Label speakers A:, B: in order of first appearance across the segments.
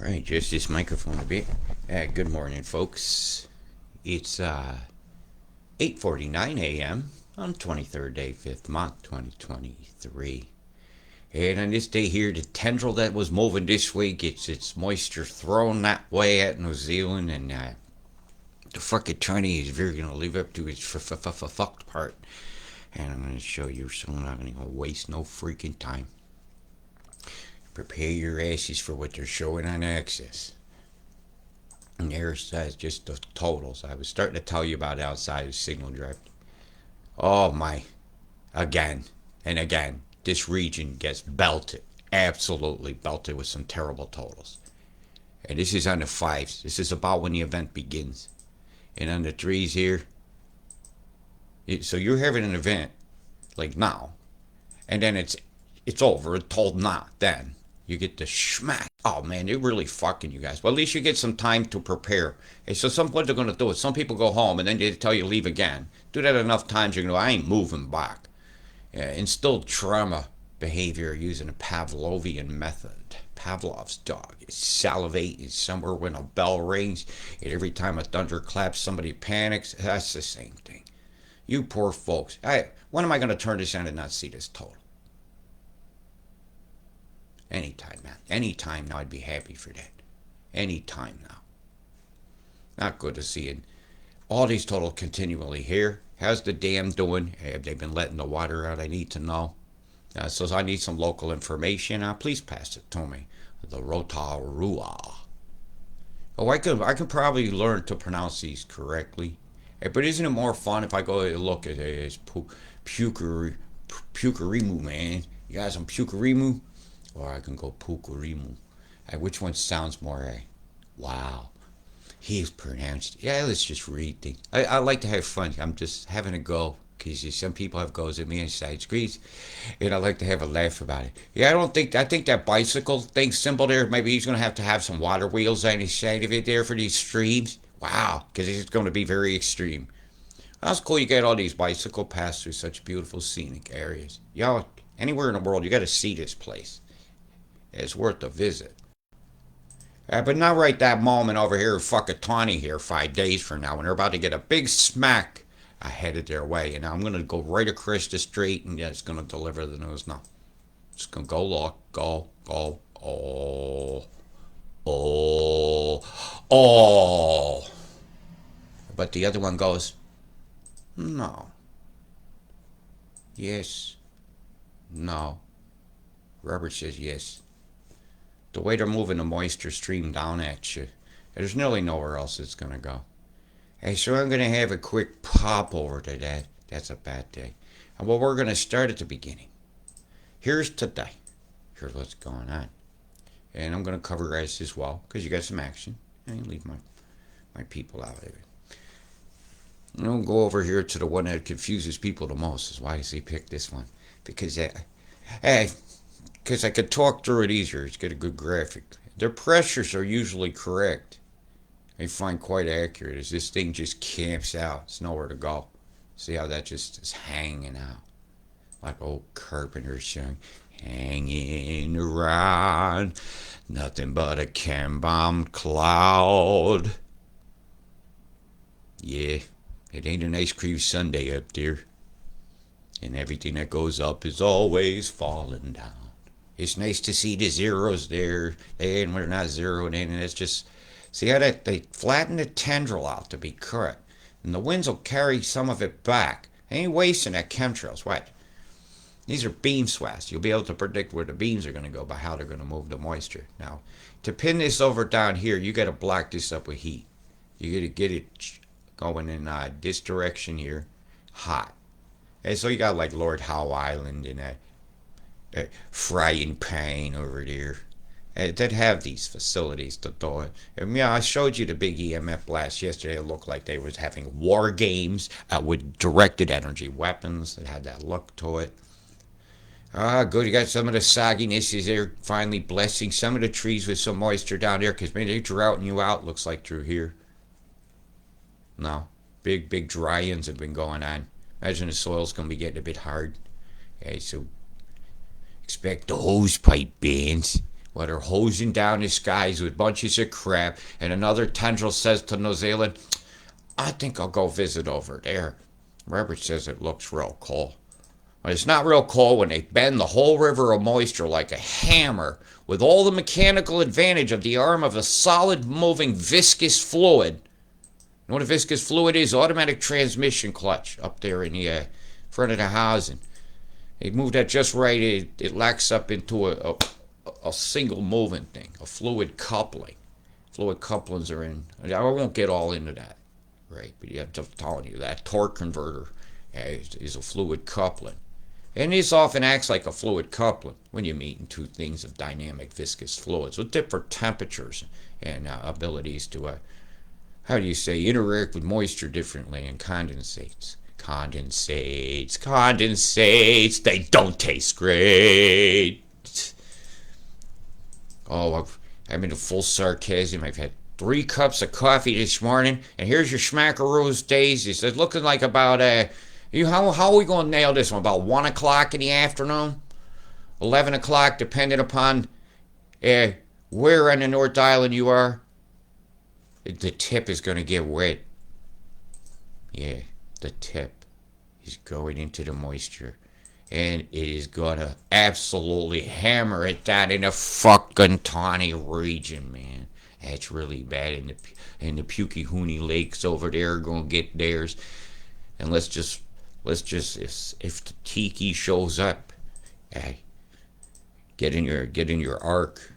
A: Alright, just this microphone a bit. Good morning, folks. It's 8:49 a.m. on 23rd day, 5th month, 2023. And on this day here, the tendril that was moving this way gets its moisture thrown that way at New Zealand, and the fucking Chinese are going to live up to its fucked part. And I'm going to show you, so I'm not going to waste no freaking time. Prepare your asses for what they're showing on Access. And there's just the totals. I was starting to tell you about outside of signal drift. Oh my. Again and again. This region gets belted. Absolutely belted with some terrible totals. And this is on the 5s. This is about when the event begins. And on the 3s here. So you're having an event like now. And then it's over. It's told not then. You get the schmack. Oh man, they're really fucking you guys. Well, at least you get some time to prepare. And so what they're going to do is some people go home and then they tell you leave again. Do that enough times, you're going to go, I ain't moving back. Instilled trauma behavior using a Pavlovian method. Pavlov's dog is salivating somewhere when a bell rings. And every time a thunder claps, somebody panics. That's the same thing. You poor folks. When am I going to turn this on and not see this total? Anytime, man. Anytime now, I'd be happy for that. Anytime now. Not good to see it. All these total continually here. How's the dam doing? Have they been letting the water out? I need to know. So I need some local information. Please pass it to me. The Rotorua. Oh, I can probably learn to pronounce these correctly. But isn't it more fun if I go look at this Pukerimu, man? You got some Pukerimu? Or I can go Pukerimu. Which one sounds more, wow. He's pronounced. Yeah, let's just read things. I like to have fun. I'm just having a go. Because some people have goes at me inside screens. And I like to have a laugh about it. Yeah, I think that bicycle thing symbol there, maybe he's going to have some water wheels on his side of it there for these streams. Wow, because it's going to be very extreme. That's cool. You get all these bicycle paths through such beautiful scenic areas. Y'all, anywhere in the world, you got to see this place. It's worth a visit. But not right that moment over here, fucking Tawny here, 5 days from now, when they're about to get a big smack headed their way. And I'm going to go right across the street, and it's going to deliver the news now. It's going to go, look, go, oh, oh. But the other one goes, no, yes, no. Robert says yes. The way they're moving the moisture stream down at you, there's nearly nowhere else it's going to go. Hey, so I'm going to have a quick pop over to that. That's a bad day. And well, we're going to start at the beginning. Here's today. Here's what's going on. And I'm going to cover guys as well, because you got some action. And leave my people out of it. And I'll go over here to the one that confuses people the most. Is why does he pick this one? Because I could talk through it easier. It's got a good graphic. Their pressures are usually correct. I find quite accurate as this thing just camps out. It's nowhere to go. See how that just is hanging out. Like old Carpenter's song. Hanging around. Nothing but a chem-bomb cloud. Yeah, it ain't an ice cream sundae up there. And everything that goes up is always falling down. It's nice to see the zeros there. We're not zeroed in, and it's just, see how they flatten the tendril out to be correct. And the winds will carry some of it back. They ain't wasting that chemtrails. What? These are beam swaths. You'll be able to predict where the beams are going to go by how they're going to move the moisture. Now, to pin this over down here, you got to block this up with heat. You got to get it going in this direction here, hot. And so you got like Lord Howe Island and that frying pan over there that have these facilities to do it. And yeah, I showed you the big EMF blast yesterday. It looked like they was having war games with directed energy weapons that had that look to it. Good. You got some of the sogginess is there finally blessing some of the trees with some moisture down there, because maybe they're droughting you out, looks like, through here. No. Big dry-ins have been going on. Imagine the soil's going to be getting a bit hard. Okay, so expect the hose pipe bands. Well, they're hosing down the skies with bunches of crap, and another tendril says to New Zealand, I think I'll go visit over there. Robert says it looks real cool. But it's not real cold when they bend the whole river of moisture like a hammer with all the mechanical advantage of the arm of a solid moving viscous fluid. You know what a viscous fluid is? Automatic transmission clutch up there in the front of the housing. They move that just right. It locks up into a single moving thing, a fluid coupling. Fluid couplings are in. I won't get all into that, right? But I'm just telling you that torque converter is a fluid coupling. And this often acts like a fluid coupling when you're meeting two things of dynamic viscous fluids with different temperatures and abilities to, how do you say, interact with moisture differently and condensates. Condensates, they don't taste great. Oh, I'm into full sarcasm. I've had 3 cups of coffee this morning, and here's your Schmackaroos days. He says, looking like about how are we going to nail this one? About 1 o'clock in the afternoon? 11 o'clock, depending upon where on the North Island you are. The tip is going to get wet. Yeah, the tip is going into the moisture. And it is going to absolutely hammer it down in the fucking Tawny region, man. That's really bad. And the Pukehoney Lakes over there are going to get theirs. And let's just if the tiki shows up, get in your ark.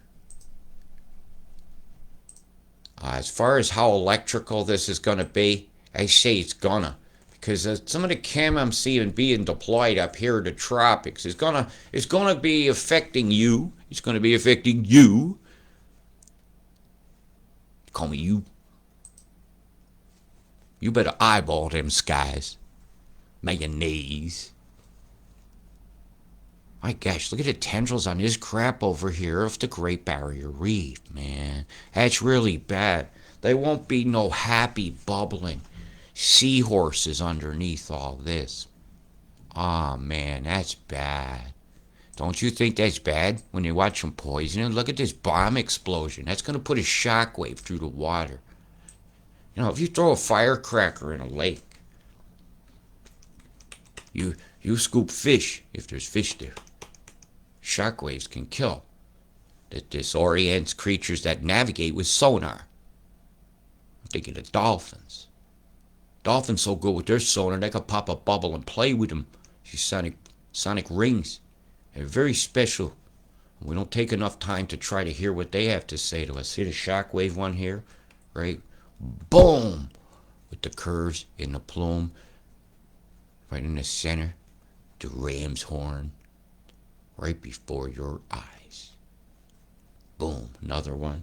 A: As far as how electrical this is going to be, I say it's gonna, because some of the chem I'm seeing being deployed up here in the tropics is gonna be affecting you. It's gonna be affecting you. Call me you. You better eyeball them skies. Mayonnaise. My gosh, look at the tendrils on this crap over here of the Great Barrier Reef, man. That's really bad. There won't be no happy bubbling seahorses underneath all this. Oh, man, that's bad. Don't you think that's bad when you watch them poisoning? Look at this bomb explosion. That's going to put a shockwave through the water. You know, if you throw a firecracker in a lake, you scoop fish, if there's fish there. Shockwaves can kill. That disorients creatures that navigate with sonar. I'm thinking of dolphins. Dolphins so good with their sonar they could pop a bubble and play with them. These sonic rings. They're very special. We don't take enough time to try to hear what they have to say to us. See the shockwave one here? Right? Boom! With the curves in the plume. Right in the center. The ram's horn. Right before your eyes. Boom. Another one.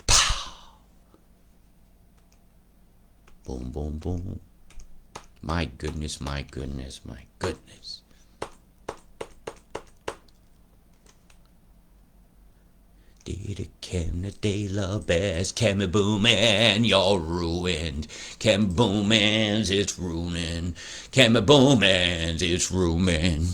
A: Pow! Boom, boom, boom. My goodness, my goodness, my goodness. Did it Canada love best? Can boom and you're ruined. Can boom and it's ruining. Can boom and it's ruining.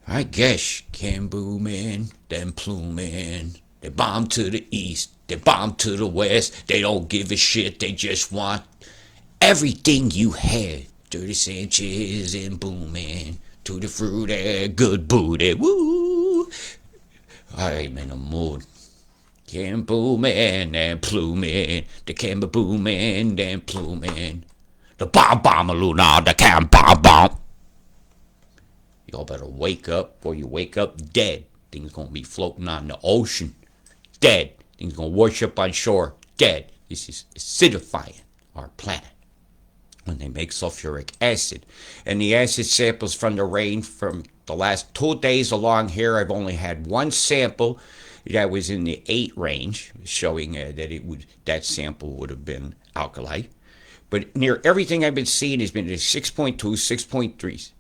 A: I guess can boom and then pluming. They bomb to the east. They bomb to the west. They don't give a shit. They just want everything you had. 30 Sanchez and booming. To the fruity, good booty. Woo! I'm in a mood. Can booming and pluming. The can booming and pluming. The bomb bomb luna, the can bomb bomb. Y'all better wake up or you wake up dead. Things gonna be floating on the ocean. Dead. Things gonna wash up on shore. Dead. This is acidifying our planet. When they make sulfuric acid. And the acid samples from the rain from the last 2 days along here, I've only had one sample that was in the 8 range, showing that sample would have been alkali. But near everything I've been seeing has been at 6.2, 6.3.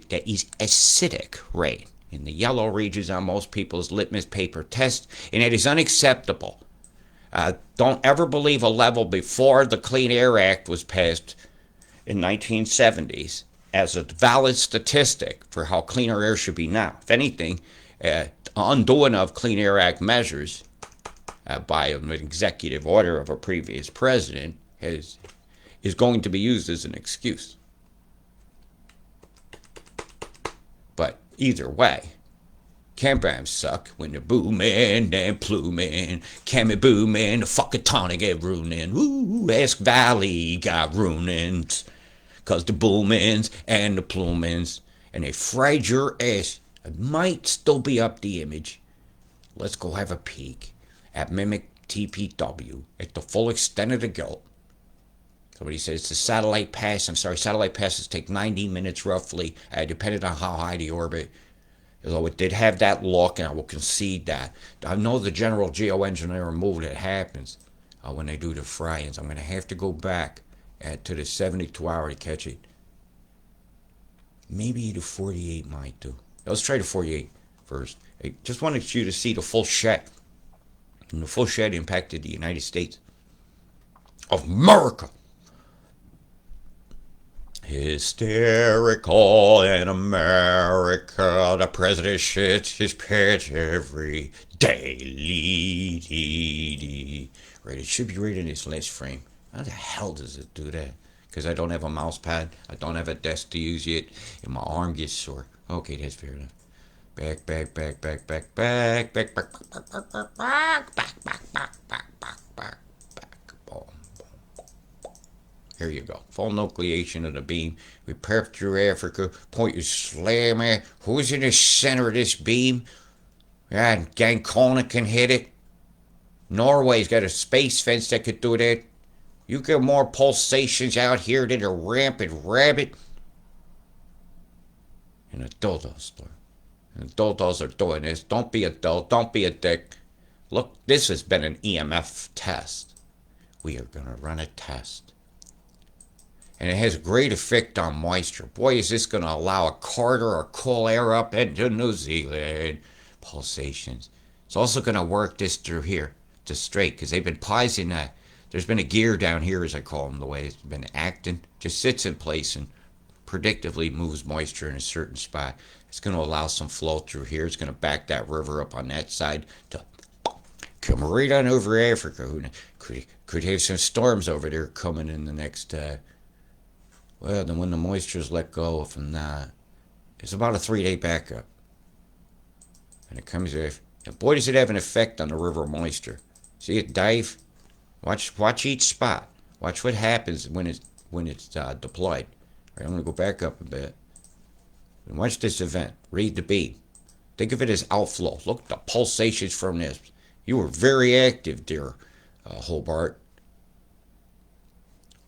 A: That is acidic rain in the yellow regions on most people's litmus paper test, and it is unacceptable. Don't ever believe a level before the Clean Air Act was passed in 1970s as a valid statistic for how cleaner air should be now. If anything, undoing of Clean Air Act measures by an executive order of a previous president is going to be used as an excuse. But either way, campgrounds suck when they're booming and pluming. Cammy booming, the fucking tonic get ruining. Woo, Esk Valley got ruined. Cause the boomins and the plumins, and they fried your ass. It might still be up the image. Let's go have a peek at Mimic TPW at the full extent of the guilt. Somebody says it's a satellite pass. I'm sorry, satellite passes take 90 minutes roughly, depending on how high the orbit. Although it did have that look, and I will concede that. I know the general geoengineer move that happens when they do the fry-ins. I'm going to have to go back to the 72-hour to catch it. Maybe the 48 might do. Let's try the 48 first. I just wanted you to see the full shed. And the full shed impacted the United States of America. Hysterical in America. The president shits his pants every day. Right, it should be right in this last frame. How the hell does it do that? Because I don't have a mouse pad. I don't have a desk to use yet. And my arm gets sore. Okay, that's fair enough. Back, back, back, back, back, back, back, back, back, back, back, back, back, back, back, back, back, back. Here you go. Full nucleation of the beam. We perp through Africa. Point your slam at. Who's in the center of this beam? Yeah, Gankona can hit it. Norway's got a space fence that could do that. You get more pulsations out here than a rampant rabbit. And the dildos, and the dildos are doing this. Don't be a doll. Don't be a dick. Look, this has been an EMF test. We are going to run a test. And it has a great effect on moisture. Boy, is this going to allow a Carter or cool air up into New Zealand. Pulsations. It's also going to work this through here to straight, because they've been pausing that. There's been a gear down here, as I call them, the way it's been acting. Just sits in place and predictably moves moisture in a certain spot. It's going to allow some flow through here. It's going to back that river up on that side to come right on over Africa. Could have some storms over there coming in the next... well, then when the moisture's let go from that, it's about a 3-day backup. And it comes if, and boy, does it have an effect on the river moisture. See it dive? Watch each spot. Watch what happens when it's deployed. All right, I'm going to go back up a bit. And watch this event. Read the beam. Think of it as outflow. Look at the pulsations from this. You were very active, dear Hobart.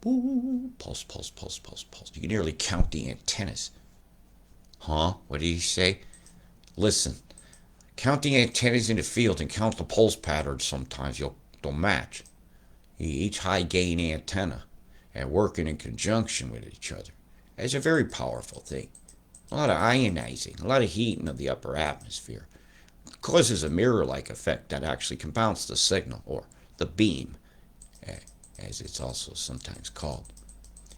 A: Ooh, pulse, pulse, pulse, pulse, pulse. You can nearly count the antennas. Huh? What did he say? Listen, count the antennas in the field and count the pulse patterns sometimes. They'll match. Each high gain antenna and working in conjunction with each other. It's a very powerful thing. A lot of ionizing, a lot of heating of the upper atmosphere. It causes a mirror-like effect that actually can bounce the signal, or the beam, as it's also sometimes called.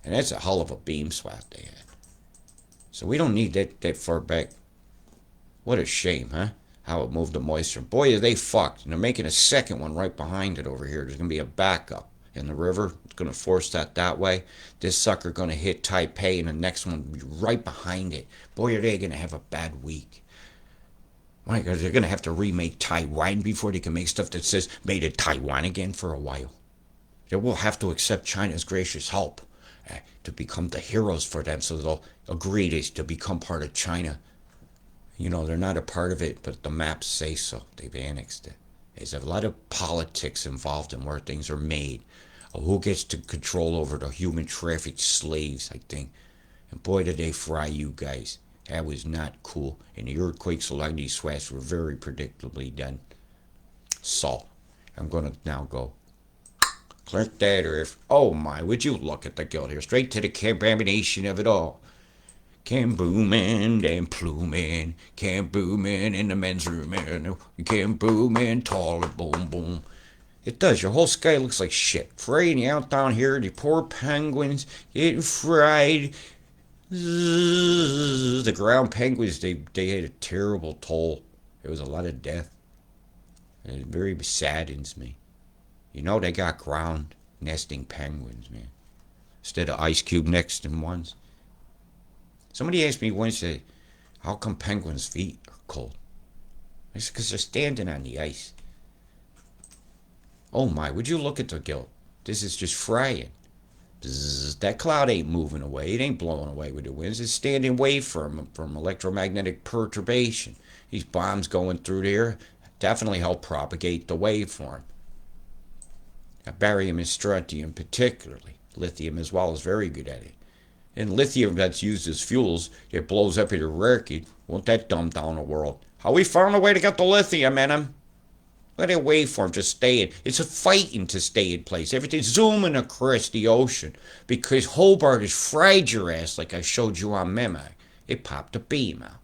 A: And that's a hell of a beam swap they had. So we don't need that far back. What a shame, huh? How it moved the moisture. Boy, are they fucked. And they're making a second one right behind it over here. There's going to be a backup in the river. It's going to force that way. This sucker going to hit Taipei, and the next one will be right behind it. Boy, are they going to have a bad week. My God, they're going to have to remake Taiwan before they can make stuff that says made in Taiwan again for a while. They will have to accept China's gracious help to become the heroes for them, so they'll agree to become part of China. You know, they're not a part of it, but the maps say so. They've annexed it. There's a lot of politics involved in where things are made. Who gets to control over the human trafficked slaves, I think. And boy, did they fry you guys. That was not cool. And the earthquakes along these swaths were very predictably done. So, I'm going to now go. Click that, or if... Oh my, would you look at the guild here. Straight to the contamination of it all. Cam booming and pluming, cam booming in the men's room, and cam booming tall and boom boom. It does. Your whole sky looks like shit. Fraying out down here, the poor penguins getting fried. The ground penguins, they had a terrible toll. There was a lot of death. And it very saddens me. You know they got ground nesting penguins, man. Instead of ice cube next to ones. Somebody asked me once, how come penguins' feet are cold? I said, because they're standing on the ice. Oh my, would you look at the gilt? This is just frying. Bzzz, that cloud ain't moving away. It ain't blowing away with the winds. It's standing away from electromagnetic perturbation. These bombs going through there definitely help propagate the waveform. Barium and strontium particularly. Lithium as well is very good at it. And lithium that's used as fuels, it blows up in a record. Won't that dumb down the world? How we found a way to get the lithium in them? Let that waveform just stay in. It's a fighting to stay in place. Everything's zooming across the ocean because Hobart has fried your ass like I showed you on Memo. It popped a beam out.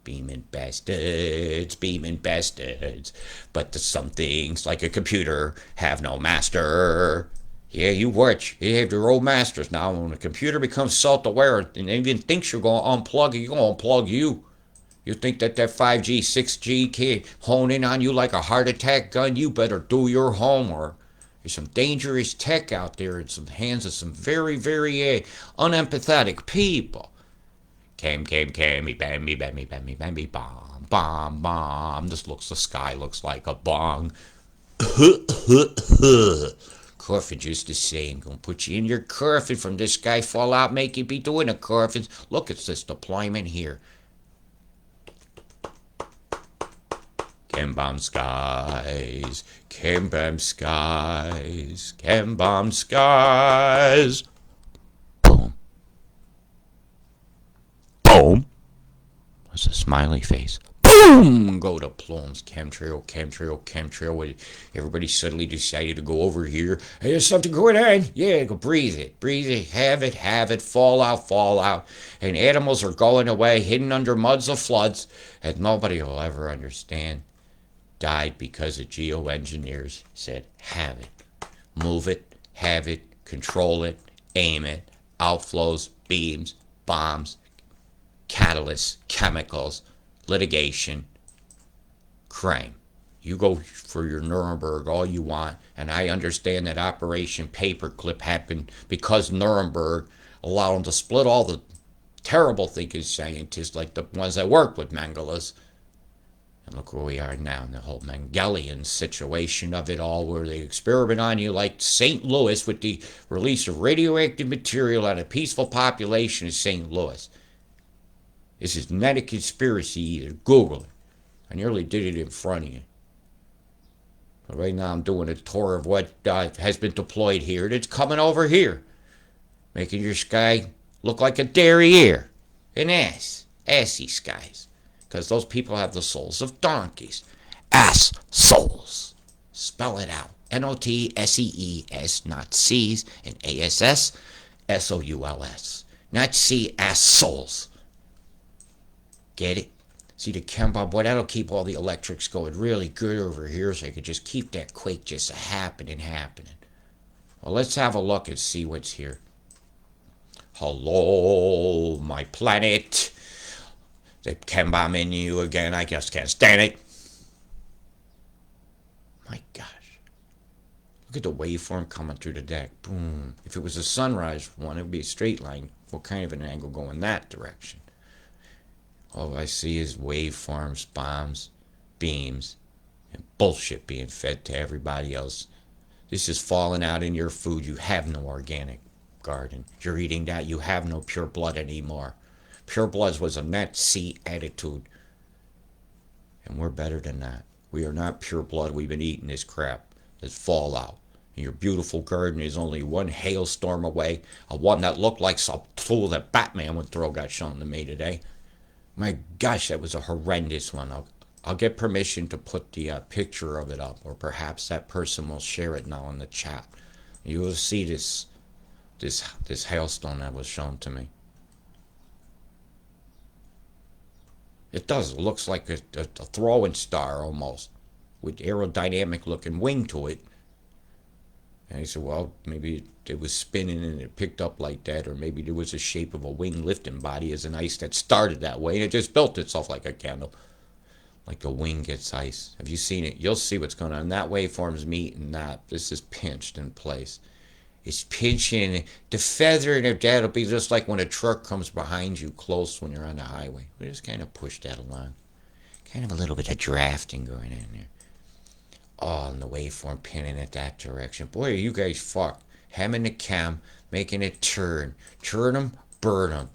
A: Beaming bastards, beaming bastards. But some things, like a computer, have no master. Yeah, you watch. They have their own masters now. When the computer becomes self-aware and even thinks you're going to unplug it, you're going to unplug you. You think that 5G, 6G can't hone in on you like a heart attack gun? You better do your homework. There's some dangerous tech out there in some hands of some very, very unempathetic people. Came, bammy, bammy, bomb, bomb, bomb. The sky looks like a bong. Coffin just the same. Gonna put you in your coffin from this guy fall out, make you be doing a coffin. Look at this deployment here. Chem bomb skies, chem bomb skies, chem bomb skies. Boom. Boom. That's a smiley face. Boom! Go to plumes. Chemtrail, chemtrail, chemtrail. When everybody suddenly decided to go over here. Hey, there's something going on. Yeah, go breathe it, have it, fall out. And animals are going away, hidden under muds of floods, and nobody will ever understand. Died because the geoengineers said, have it, move it, have it, control it, aim it, outflows, beams, bombs, catalysts, chemicals, litigation, crime. You go for your Nuremberg all you want, and I understand that Operation Paperclip happened because Nuremberg allowed them to split all the terrible thinking scientists like the ones that worked with Mengeles. And look where we are now in the whole Mengelian situation of it all, where they experiment on you like St. Louis with the release of radioactive material on a peaceful population of St. Louis. This is not a conspiracy either. Google it. I nearly did it in front of you. But right now I'm doing a tour of what has been deployed here. It's coming over here. Making your sky look like a derriere. An ass. Assy skies. Because those people have the souls of donkeys. Ass souls. Spell it out. N-O-T-S-E-E-S, not C's, and A-S-S, S-O-U-L-S. Not C, ass souls. Get it? See the chem bomb, boy, that'll keep all the electrics going really good over here so I could just keep that quake just happening. Well, let's have a look and see what's here. Hello, my planet. The chem bomb in you again. I just can't stand it. My gosh. Look at the waveform coming through the deck. Boom. If it was a sunrise one, it would be a straight line. What kind of an angle going that direction? All I see is waveforms, bombs, beams, and bullshit being fed to everybody else. This is falling out in your food. You have no organic garden. You're eating that. You have no pure blood anymore. Pure blood was a net C attitude. And we're better than that. We are not pure blood. We've been eating this crap. This fallout. And your beautiful garden is only one hailstorm away. A one that looked like some tool that Batman would throw got shown to me today. My gosh, that was a horrendous one. I'll get permission to put the picture of it up, or perhaps that person will share it now in the chat. You will see this hailstone that was shown to me. It does. It looks like a throwing star almost, with aerodynamic looking wing to it. And he said, well, maybe it was spinning and it picked up like that, or maybe there was a shape of a wing lifting body as an ice that started that way and it just built itself like a candle. Like the wing gets ice. Have you seen it? You'll see what's going on. That waveform's meeting that. This is pinched in place. It's pinching. The feathering of that'll be just like when a truck comes behind you close when you're on the highway. We just kind of push that along. Kind of a little bit of drafting going in there. Oh, and the waveform pinning it that direction. Boy, are you guys fucked. Hemming the cam, making it turn. Turn them, burn them.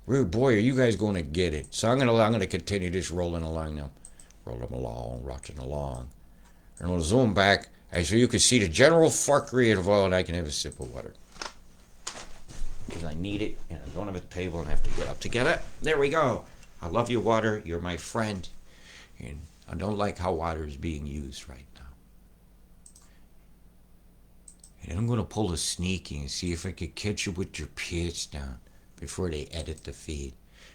A: Boy, are you guys going to get it. So I'm gonna continue this rolling along now. Rolling along, rocking along. And we'll zoom back so you can see the general fuckery of oil, and I can have a sip of water. Because I need it, and I don't have a table, and I have to get up to get it. There we go. I love you, water. You're my friend. And I don't like how water is being used right now. And I'm going to pull a sneaky and see if I can catch you with your pants down before they edit the feed.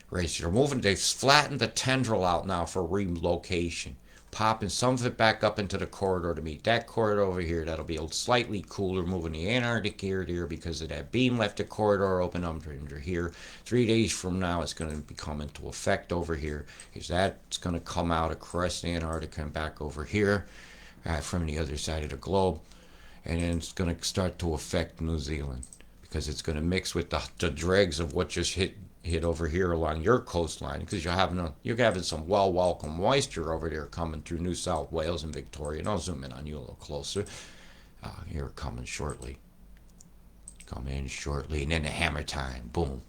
A: Right, so they've flattened the tendril out now for relocation. Popping some of it back up into the corridor to meet that corridor over here. That'll be a slightly cooler, moving the Antarctic here because of that beam left the corridor open under here. 3 days from now, it's going to be coming into effect over here. Is that's going to come out across the Antarctica and back over here from the other side of the globe. And then it's going to start to affect New Zealand because it's going to mix with the dregs of what just hit over here along your coastline, because you're having some welcome moisture over there coming through New South Wales and Victoria. And I'll zoom in on you a little closer. Here coming shortly. Come in shortly, and then the hammer time. Boom.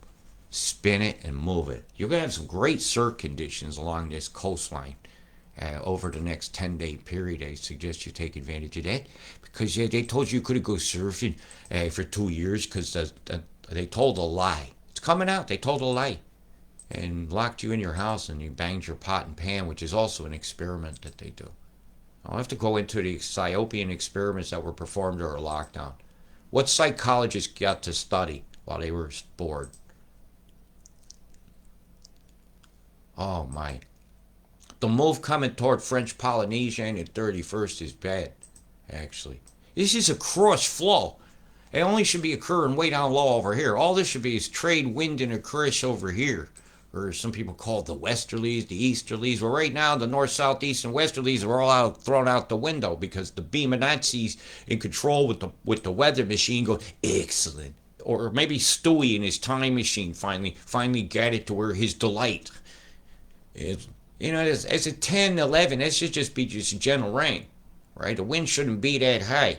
A: Spin it and move it. You're going to have some great surf conditions along this coastline over the next 10-day period. I suggest you take advantage of that, because they told you couldn't go surfing for 2 years because they told a lie. It's coming out. They told a lie and locked you in your house, and you banged your pot and pan, which is also an experiment that they do. I'll have to go into the Ethiopian experiments that were performed during lockdown. What psychologists got to study while they were bored? Oh my. The move coming toward French Polynesia and the 31st is bad, actually. This is a cross flow. It only should be occurring way down low over here. All this should be is trade wind and a current over here. Or some people call it the westerlies, the easterlies. Well, right now, the north, south, east, and westerlies are all thrown out the window because the beam of Nazis in control with the weather machine go, excellent. Or maybe Stewie in his time machine finally got it to where his delight. It's a 10, 11, that should just be just gentle rain, right? The wind shouldn't be that high.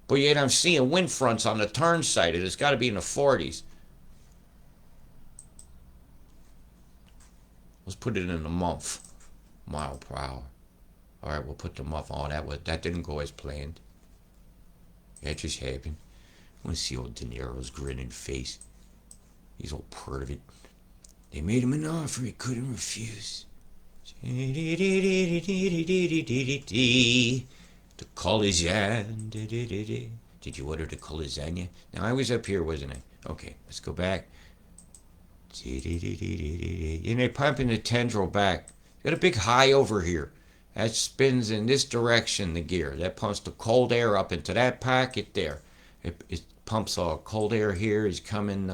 A: But yet I'm seeing wind fronts on the turn side. It's got to be in the 40s. Let's put it in a month. Mile per hour. All right, we'll put the month on. That didn't go as planned. That just happened. I want to see old De Niro's grinning face. He's all part of it. They made him an offer he couldn't refuse. The collagen. Did you order the collagen? Now, I was up here, wasn't I? Okay, let's go back. And they're pumping the tendril back. Got a big high over here. That spins in this direction, the gear. That pumps the cold air up into that pocket there. It pumps all cold air here. Is coming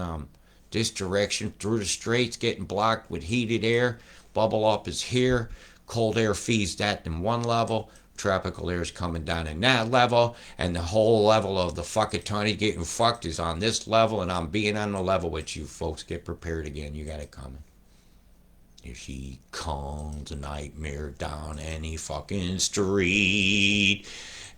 A: this direction through the straits, getting blocked with heated air. Bubble up is here. Cold air feeds that in one level. Tropical air is coming down in that level, and the whole level of the fuckatony getting fucked is on this level, and I'm being on the level with you folks. Get prepared again. You got it coming. If she comes a nightmare down any fucking street,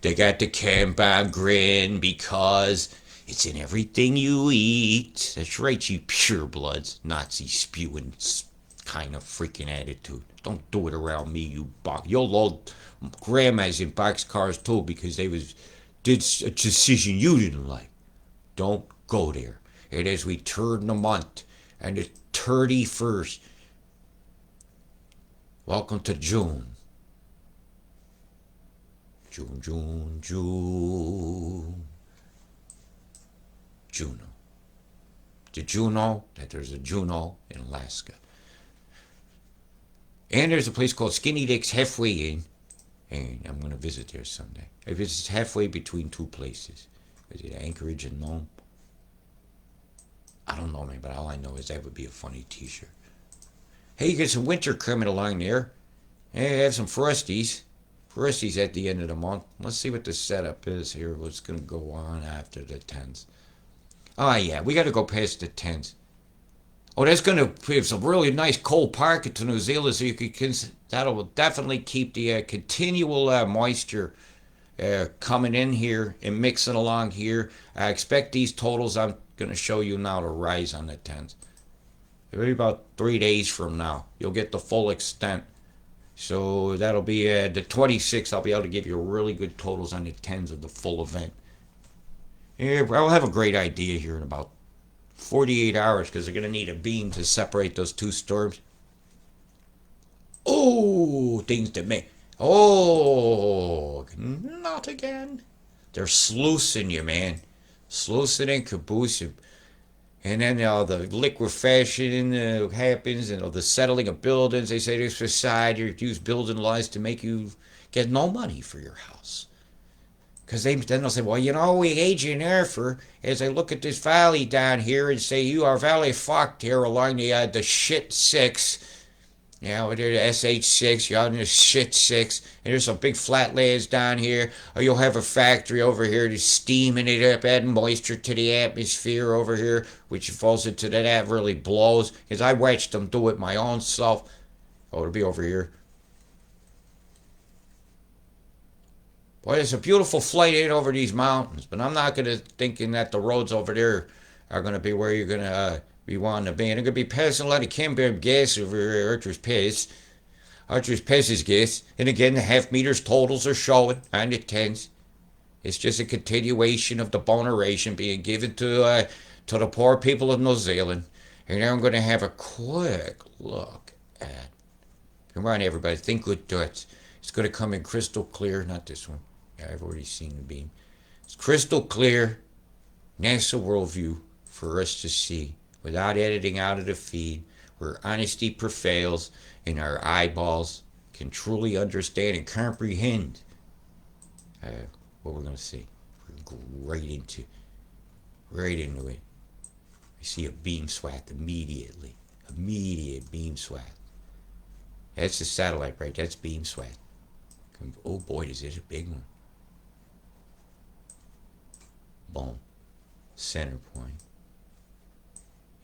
A: they got the camp out grin because it's in everything you eat. That's right, you purebloods, Nazi spewing kind of freaking attitude. Don't do it around me, you box. You'll load grandmas in boxcars too because did a decision you didn't like. Don't go there. And as we turn the month and the 31st, welcome to June. June. Juno. Did you know that there's a Juno in Alaska? And there's a place called Skinny Dick's Halfway In, and I'm going to visit there someday. It's halfway between two places. Is it Anchorage and Nome? I don't know, man, but all I know is that would be a funny t-shirt. Hey, you get some winter coming along there. Hey, have some frosties. Frosties at the end of the month. Let's see what the setup is here. What's going to go on after the 10s? Oh, yeah, we got to go past the 10s. Oh, that's going to give some really nice cold pocket to New Zealand, so you can that'll definitely keep the continual moisture coming in here and mixing along here. I expect these totals I'm going to show you now to rise on the 10s. Maybe about 3 days from now, you'll get the full extent. So that'll be the 26th. I'll be able to give you really good totals on the 10s of the full event. Yeah, I'll have a great idea here in about 48 hours because they're going to need a beam to separate those two storms. Oh, things that may. Oh, not again. They're sluicing you, man. Sluicing and caboosing. And then the liquefaction happens, and the settling of buildings. They say this society use building laws to make you get no money for your house. Because then they'll say, well, we age you there for, as I look at this valley down here and say, you are valley fucked here along the shit 6. With the SH6, you're on the shit 6, and there's some big flatlands down here, or you'll have a factory over here that's steaming it up, adding moisture to the atmosphere over here, which falls into that really blows, because I watched them do it my own self. Oh, it'll be over here. Boy, it's a beautiful flight in over these mountains, but I'm not going to thinking that the roads over there are going to be where you're going to be wanting to be. And they're going to be passing a lot of Chemtrail gas over here, Archer's Pass. Archer's Pass is gas. And again, the half meters totals are showing on the 10s. It's just a continuation of the boneration being given to the poor people of New Zealand. And now I'm going to have a quick look at. Come on, everybody, think good thoughts. It's going to come in crystal clear, not this one. Yeah, I've already seen the beam. It's crystal clear NASA worldview for us to see without editing out of the feed, where honesty prevails and our eyeballs can truly understand and comprehend what we're going to see. We're going to go right into it. I see a beam swath immediately. Immediate beam swath. That's the satellite, right? That's beam swath. Oh boy, is it a big one. Boom. Center point.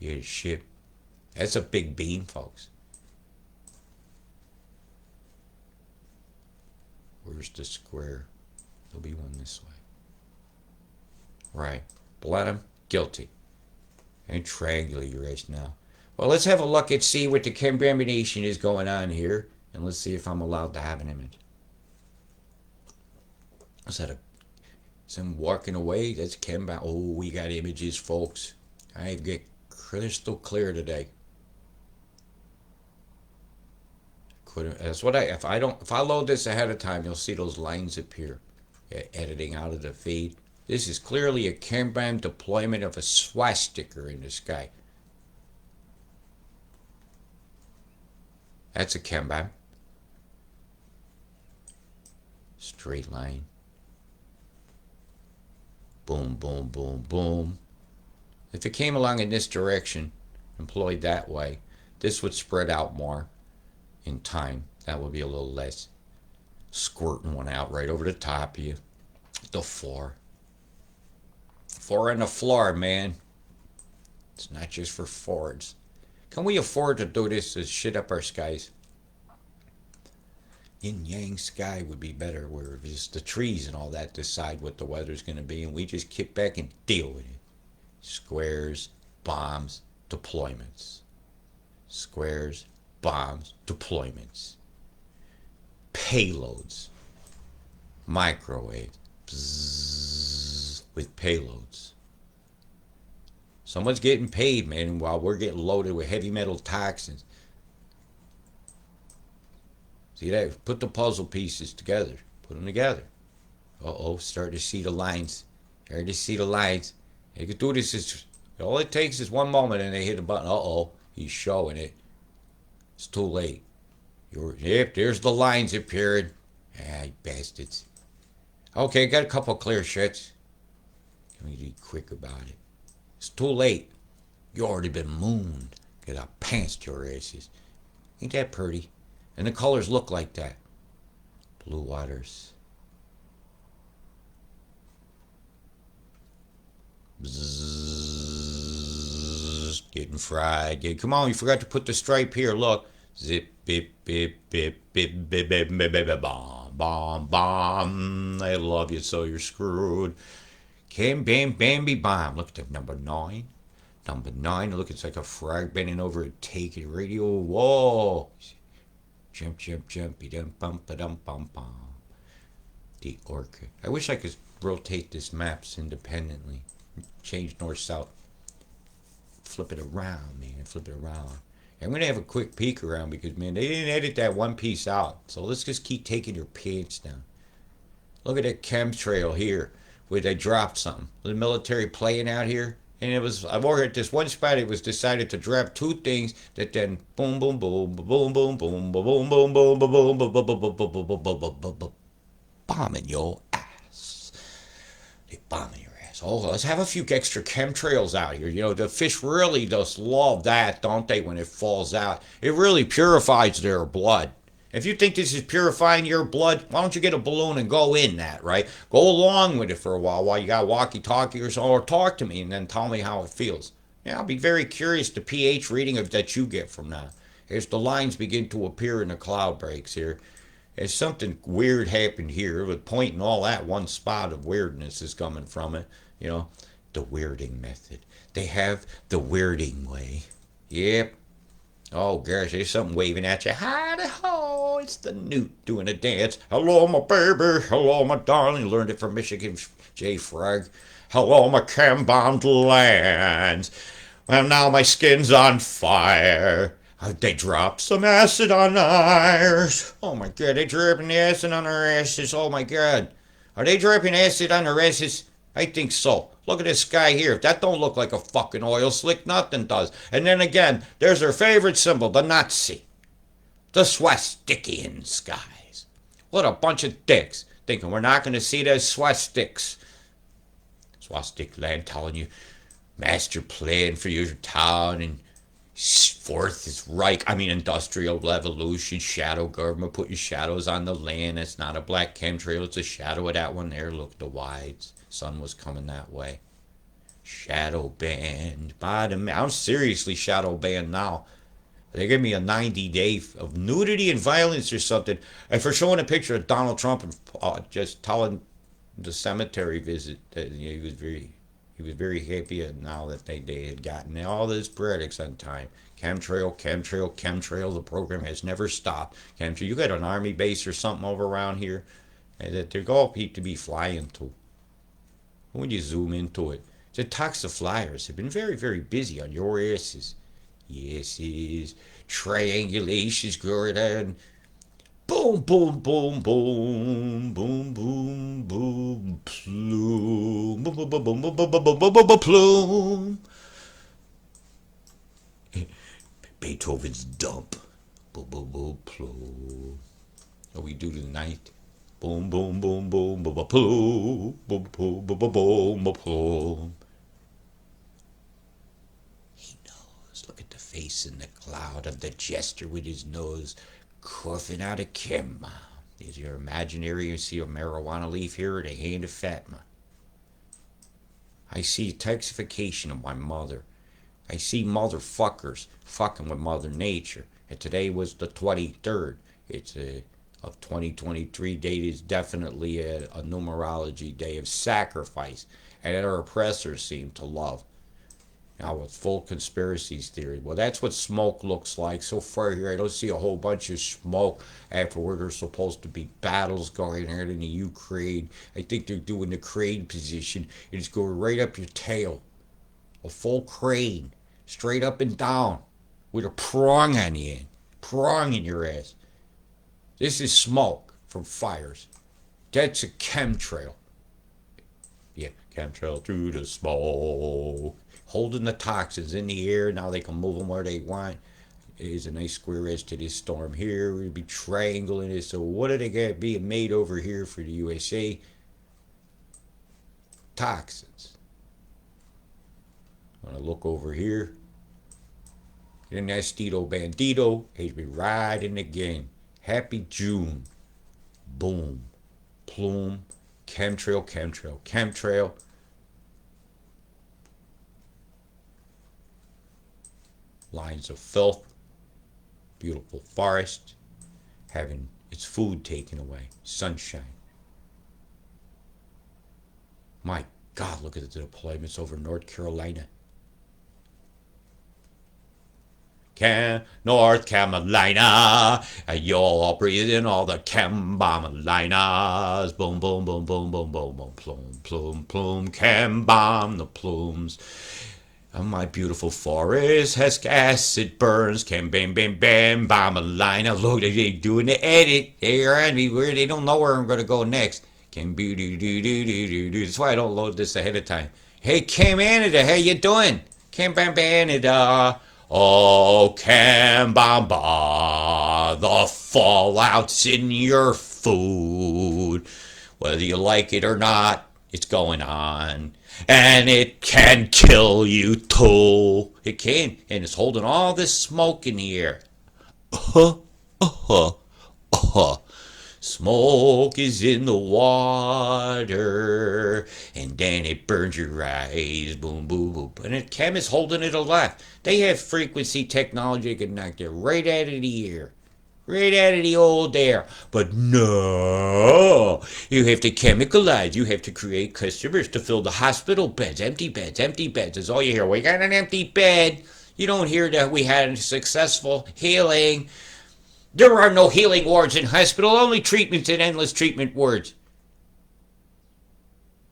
A: Here's the ship. That's a big beam, folks. Where's the square? There'll be one this way. Right. Bottom, guilty. And triangularized now. Well, let's have a look and see what the contamination is going on here. And let's see if I'm allowed to have an image. Is that some walking away? That's Kemba. Oh, we got images, folks. I get crystal clear today. That's what if I load this ahead of time, you'll see those lines appear. Editing out of the feed. This is clearly a Chemtrail deployment of a swastika in the sky. That's a Chemtrail. Straight line. Boom, boom, boom, boom. If it came along in this direction, employed that way, this would spread out more in time. That would be a little less. Squirting one out right over the top of you. The floor. Floor on the floor, man. It's not just for Fords. Can we afford to do this to shit up our skies? Yin-yang sky would be better, where just the trees and all that decide what the weather's going to be, and we just kick back and deal with it. Squares, bombs, deployments. Squares, bombs, deployments. Payloads. Microwave. Bzzz, with payloads. Someone's getting paid, man, while we're getting loaded with heavy metal toxins. See that? Put the puzzle pieces together. Put them together. Uh-oh, start to see the lines. Start to see the lines. They could do this. All it takes is one moment and they hit a button. Uh-oh, he's showing it. It's too late. Yep, there's the lines appearing. Ah, you bastards. Okay, got a couple clear shots. Can we be quick about it? It's too late. You already been mooned. Get I pantsed your asses. Ain't that pretty? And the colors look like that. Blue waters. Bzzz, getting fried. Come on, you forgot to put the stripe here. Look. Zip, bip, bip, bip, bip, bip, bip, bip, bip, bomb, bomb, bomb. I love you, so you're screwed. Cam, bam, bambi, bomb. Look at the number 9. Number 9. Look, it's like a frog bending over a take a radio. Whoa. Jump, jump, jumpy, dum, bum, ba, dum, bum, bum. The orchid. I wish I could rotate this maps independently. Change north, south. Flip it around, man. Flip it around. I'm going to have a quick peek around because, man, they didn't edit that one piece out. So let's just keep taking your pants down. Look at that chemtrail here where they dropped something. The military playing out here. And it was, I've ordered at this one spot, it was decided to drop 2 things that then boom, boom, boom, boom, boom, boom, boom, boom, boom, boom, boom, boom, boom, boom, boom, boom, boom, boom, boom, bombing your ass. They bombing your ass. Oh, let's have a few extra chemtrails out here. You know, the fish really just love that, don't they, when it falls out? It really purifies their blood. If you think this is purifying your blood, why don't you get a balloon and go in that, right? Go along with it for a while you got walkie-talkie or so, or talk to me and then tell me how it feels. Yeah, I'll be very curious the pH reading that you get from that. As the lines begin to appear in the cloud breaks here, as something weird happened here with pointing all that one spot of weirdness is coming from it, you know, the weirding method. They have the weirding way. Yep. Oh gosh, there's something waving at you. Howdy ho, it's the newt doing a dance. Hello, my baby. Hello, my darling. Learned it from Michigan J. Frog. Hello, my chem-bombed lands. Well, now my skin's on fire. They dropped some acid on ours. Oh my god, they dropping the acid on our asses. Oh my god. Are they dropping acid on our asses? I think so. Look at this sky here. If that don't look like a fucking oil slick, nothing does. And then again, there's their favorite symbol, the Nazi. The swastikian skies. What a bunch of dicks. Thinking we're not going to see those swastiks. Swastik land telling you master plan for your town and Fourth is Reich, industrial revolution, shadow government, putting shadows on the land. It's not a black chemtrail, it's a shadow of that one there. Look, the wides. Sun was coming that way. Shadow banned. I'm seriously shadow banned now. They give me a 90-day of nudity and violence or something. And for showing a picture of Donald Trump and just telling the cemetery visit that he was very happy now that they had gotten all this products on time. Chemtrail, chemtrail, chemtrail. The program has never stopped. Chemtrail. You got an army base or something over around here that they're all people to be flying to. When you zoom into it, the toxiflyers have been very, very busy on your asses. Yes, triangulations going on. Boom, boom, boom, boom, boom, boom, boom, plume, boom, boom, boom, boom, boom, boom, boom, boom, boom, boom, plume. Beethoven's dump. Boom, boom, boom, plume. What we do tonight? Boom, boom, boom, boom, boom, boom, plume, boom, boom, boom, boom, boom, boom, plume. He knows. Look at the face in the cloud of the jester with his nose coughing out a chem bomb. Is your imaginary? You see a marijuana leaf here or the hand of Fatma. I see toxification of my mother. I see motherfuckers fucking with Mother Nature. And today was the 23rd. It's of 2023 date is definitely a numerology day of sacrifice. And that our oppressors seem to love. Now with full conspiracies theory. Well, that's what smoke looks like. So far here, I don't see a whole bunch of smoke after where there's supposed to be battles going on in the Ukraine. I think they're doing the crane position. It's going right up your tail. A full crane. Straight up and down. With a prong on the end. Prong in your ass. This is smoke from fires. That's a chemtrail. Yeah, chemtrail through the smoke. Holding the toxins in the air. Now they can move them where they want. There's a nice square edge to this storm here. We'll be triangling it. So what are they got being made over here for the USA? Toxins. I'm going to look over here. And that's Tito Bandito. He's be riding again. Happy June. Boom. Plume. Chemtrail, chemtrail, chemtrail. Lines of filth. Beautiful forest. Having its food taken away. Sunshine. My God, look at the deployments over North Carolina. North Carolina, you're all breathing all the Chem-bomb-linas. Boom, boom, boom, boom, boom, boom, boom, plume, plume, plume, Chem-bomb the plumes. Oh, my beautiful forest has gas, it burns, Chem, bam, bam, bam, bomb-lina. Look, they doing the edit. They're everywhere. They don't know where I'm going to go next. Chem, do, do, do, do, do, do. That's why I don't load this ahead of time. Hey, Chem Canada, how you doing? Chem, bam, Canada. Oh, Kambamba, the fallout's in your food. Whether you like it or not, it's going on. And it can kill you too. It can. And it's holding all this smoke in the air. Smoke is in the water, and then it burns your eyes. Boom, boom, boom. And the chem is holding it alive. They have frequency technology that can knock it right out of the air. Right out of the old air. But no, you have to chemicalize. You have to create customers to fill the hospital beds. Empty beds, empty beds. That's all you hear. We got an empty bed. You don't hear that we had a successful healing. There are no healing wards in hospital, only treatments and endless treatment wards.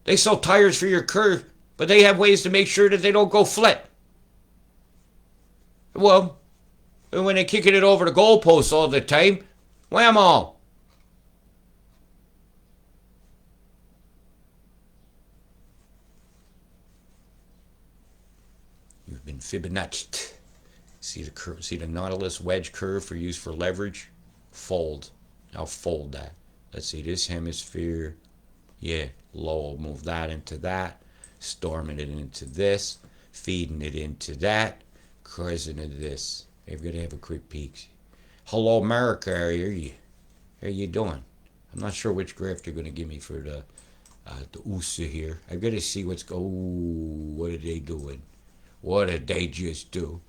A: They sell tires for your car, but they have ways to make sure that they don't go flat. Well, when they're kicking it over the goalposts all the time, whammo. You've been Fibonacci. See the curve, see the Nautilus wedge curve for use for leverage? Fold. Now fold that. Let's see this hemisphere. Yeah, low. Move that into that. Storming it into this. Feeding it into that. Crossing into this. Hey, we're gonna have a quick peek. Hello, America. How are you? How you doing? I'm not sure which graph they're gonna give me for the USA here. I've got to see what's go. Ooh, what are they doing? What did they just do?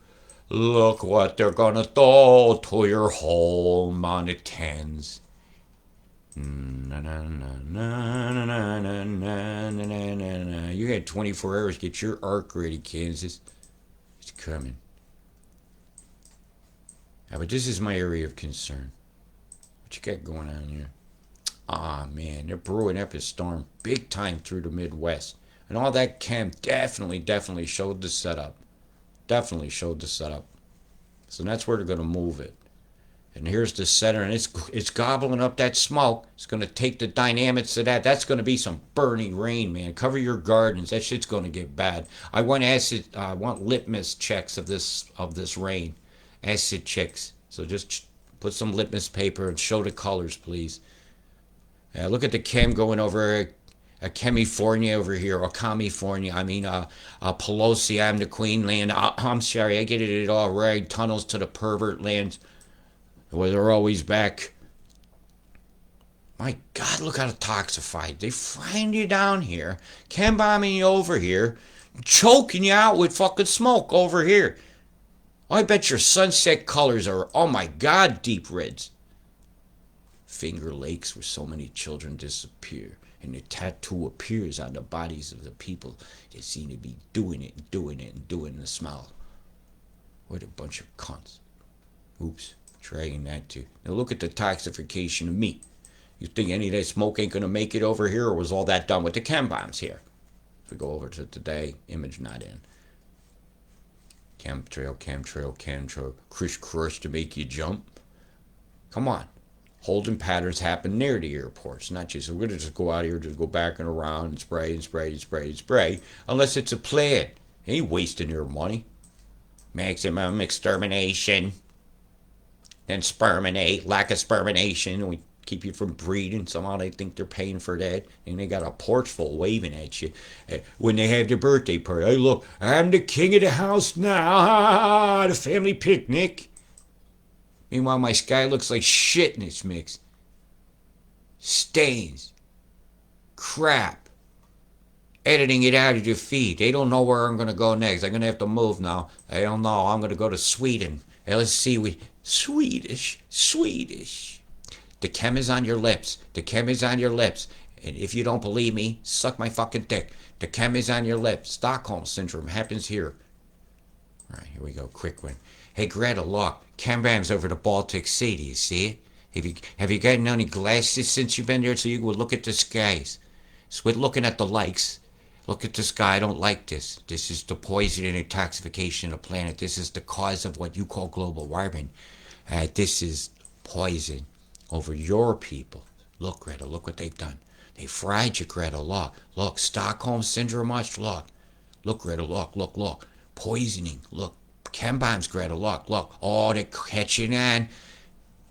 A: Look what they're gonna do to your home on the tens. You had 24 hours. Get your arc ready, Kansas. It's coming. Yeah, but this is my area of concern. What you got going on here? Ah, man, they're brewing up a storm big time through the Midwest. And all that chem definitely showed the setup. Definitely showed the setup. So that's where they're going to move it. And here's the center, and it's gobbling up that smoke. It's going to take the dynamics of that. That's going to be some burning rain, man. Cover your gardens. That shit's going to get bad. I want litmus checks of this rain. Acid checks. So just put some litmus paper and show the colors, please. Look at the chem going over California over here, or California. I mean, Pelosi, I'm the Queen land. I'm sorry, I get it all right. Tunnels to the pervert lands, where they're always back. My God, look how toxified. They frying you down here, chem bombing you over here, choking you out with fucking smoke over here. I bet your sunset colors are, oh my God, deep reds. Finger Lakes, where so many children disappear, and the tattoo appears on the bodies of the people that seem to be doing it and doing the smile. What a bunch of cunts. Oops, dragging that too. Now look at the toxification of meat. You think any of that smoke ain't gonna make it over here, or was all that done with the chem bombs here? If we go over to today, image not in. Chemtrail, crisscross to make you jump. Come on. Holding patterns happen near the airports, not just, we're going to just go out here, just go back and around and spray and spray and spray and spray, unless it's a plan. Ain't wasting your money. Maximum extermination. Then sperminate, lack of spermination. We keep you from breeding. Somehow they think they're paying for that, and they got a porch full waving at you when they have their birthday party. Hey, look, I'm the king of the house now. The family picnic. Meanwhile, my sky looks like shit in its mix. Stains. Crap. Editing it out of your feed. They don't know where I'm going to go next. I'm going to have to move now. I don't know. I'm going to go to Sweden. Hey, let's see. Swedish. The chem is on your lips. The chem is on your lips. And if you don't believe me, suck my fucking dick. The chem is on your lips. Stockholm Syndrome happens here. All right, here we go. Quick one. Hey, Greta, look. Chemtrail's over the Baltic Sea. Do you see it? Have you gotten any glasses since you've been there so you can look at the skies? So with looking at the likes, look at the sky. I don't like this. This is the poison and intoxication of the planet. This is the cause of what you call global warming. This is poison over your people. Look, Greta, look what they've done. They fried you, Greta. Look, Stockholm Syndrome much. Look, Greta, look. Poisoning, look. Chem bombs, Greta, look. Oh, they're catching on.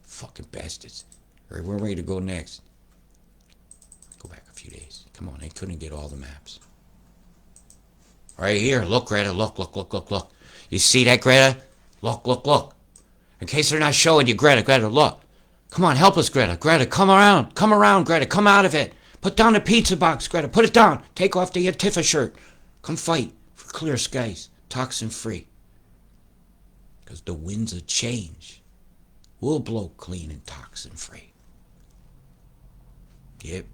A: Fucking bastards. All right, we're ready to go next. Go back a few days. Come on, they couldn't get all the maps. Right here, look, Greta, look. You see that, Greta? Look. In case they're not showing you, Greta, look. Come on, help us, Greta. Greta, come around, Greta, come out of it. Put down the pizza box, Greta, put it down. Take off the Antifa shirt. Come fight for clear skies, toxin-free. Because the winds of change will blow clean and toxin-free. Yep.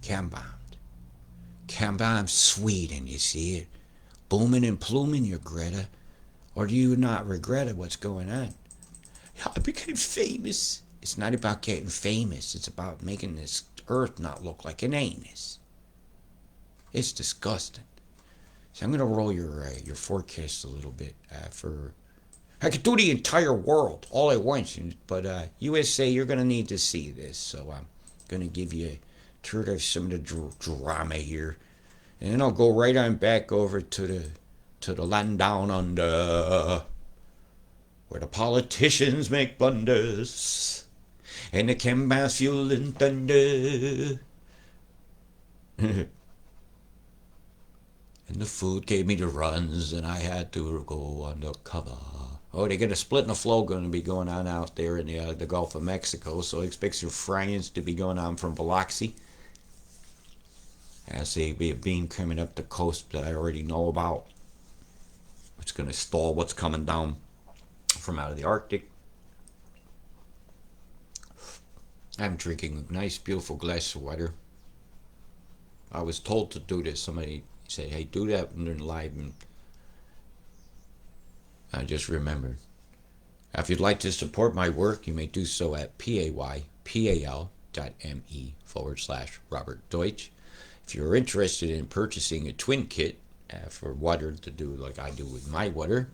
A: Chem bombed Sweden, you see it? Booming and pluming you, Greta. Or do you not regret what's going on? I became famous. It's not about getting famous. It's about making this earth not look like an anus. It's disgusting. So I'm going to roll your forecast a little bit I could do the entire world all at once, but USA, you're going to need to see this. So I'm going to give you a tour of some of the drama here. And then I'll go right on back over to the land down under, where the politicians make blunders and the chem bombs fueling thunder. And the food gave me the runs, and I had to go undercover. Oh, they got a split and a flow going to be going on out there in the Gulf of Mexico, so expect some fryings to be going on from Biloxi. I see a beam coming up the coast that I already know about. It's going to stall what's coming down from out of the Arctic. I'm drinking a nice, beautiful glass of water. I was told to do this. Somebody said, hey, do that when they're live, and I just remembered. If you'd like to support my work, you may do so at paypal.me/Robert Deutsch. If you're interested in purchasing a twin kit for water to do like I do with my water,